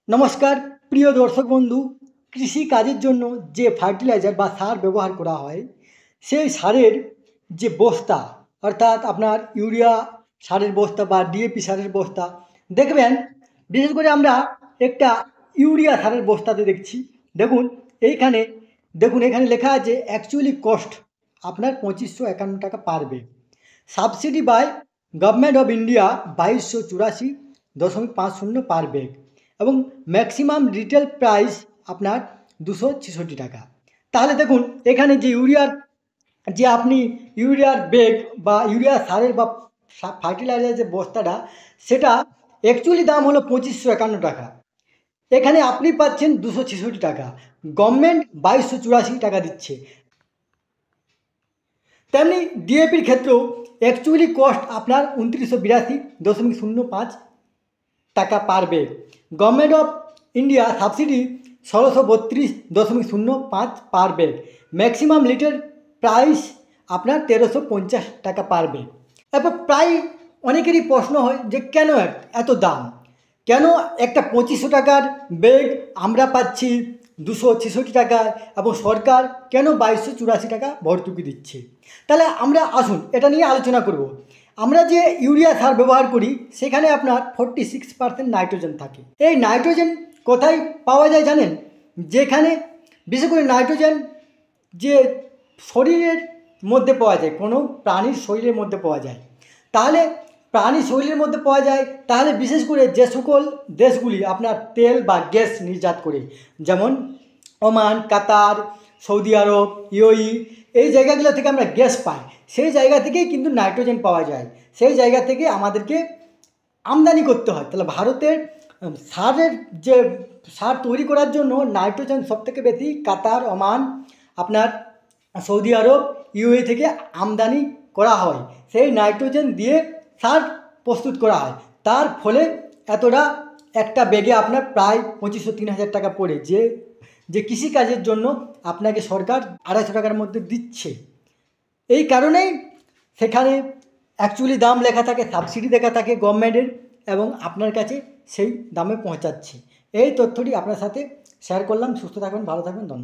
নমস্কার প্রিয় দর্শক বন্ধু। কৃষি কাজের জন্য যে ফার্টিলাইজার বা সার ব্যবহার করা হয়, সেই সারের যে বস্তা, অর্থাৎ আপনার ইউরিয়া সারের বস্তা বা ডিএপি সারের বস্তা দেখবেন। বিশেষ করে আমরা একটা ইউরিয়া সারের বস্তাতে দেখছি। দেখুন এইখানে, দেখুন এখানে লেখা আছে অ্যাকচুয়ালি কস্ট আপনার 2551 টাকা per bag. Subsidy by government of India 2284.50 per bag এবং ম্যাক্সিমাম রিটেল প্রাইস আপনার 266 টাকা। তাহলে দেখুন এখানে যে ইউরিয়ার, যে আপনি ইউরিয়ার ব্যাগ বা ইউরিয়া সারের বা ফার্টিলাইজারের যে বস্তাটা, সেটা অ্যাকচুয়ালি দাম হলো 2551 টাকা। এখানে আপনি পাচ্ছেন 266 টাকা, গভর্নমেন্ট 2284 টাকা দিচ্ছে। তেমনি ডিএপির ক্ষেত্রেও অ্যাকচুয়ালি কস্ট আপনার 2982.05 টাকা per bag. Government of India subsidy 1632.05 per bag. Maximum retail price আপনার 1350 টাকা পার ব্যাগ। এরপর প্রায় অনেকেরই প্রশ্ন হয় যে কেন এত দাম, কেন একটা 2500 টাকার ব্যাগ আমরা পাচ্ছি 266 টাকায় এবং সরকার কেন 2284 টাকা ভর্তুকি দিচ্ছে। তাহলে আমরা আসুন এটা নিয়ে আলোচনা করব। আমরা যে ইউরিয়া সার ব্যবহার করি সেখানে আপনার 46% নাইট্রোজেন থাকে। এই নাইট্রোজেন কোথায় পাওয়া যায় জানেন? যেখানে বিশেষ করে নাইট্রোজেন যে শরীরের মধ্যে পাওয়া যায়, কোনো প্রাণীর শরীরের মধ্যে পাওয়া যায়। তাহলে প্রাণীর শরীরের মধ্যে পাওয়া যায়, তাহলে বিশেষ করে যে সকল দেশগুলি আপনার তেল বা গ্যাস নির্যাত করে, যেমন ওমান, কাতার, সৌদি আরব, ইউএই, এই জায়গাগুলো থেকে আমরা গ্যাস পাই। সেই জায়গা থেকেই কিন্তু নাইট্রোজেন পাওয়া যায়। সেই জায়গা থেকে আমাদেরকে আমদানি করতে হয়। তাহলে ভারতের সারের যে সার তৈরি করার জন্য নাইট্রোজেন সবথেকে বেশি কাতার, ওমান, আপনার সৌদি আরব, ইউএই থেকে আমদানি করা হয়। সেই নাইট্রোজেন দিয়ে সার প্রস্তুত করা হয়। তার ফলে এতটা একটা ব্যাগে আপনার প্রায় 2500-3000 টাকা পড়ে, যে কৃষিকাজের জন্য আপনাকে সরকার 250 টাকার মধ্যে দিচ্ছে। এই কারণেই সেখানে অ্যাকচুয়ালি দাম লেখা থাকে, সাবসিডি লেখা থাকে গভর্নমেন্টের, এবং আপনার কাছে সেই দামে পৌঁছাচ্ছে। এই তথ্যটি আপনার সাথে শেয়ার করলাম। সুস্থ থাকবেন, ভালো থাকবেন, ধন্যবাদ।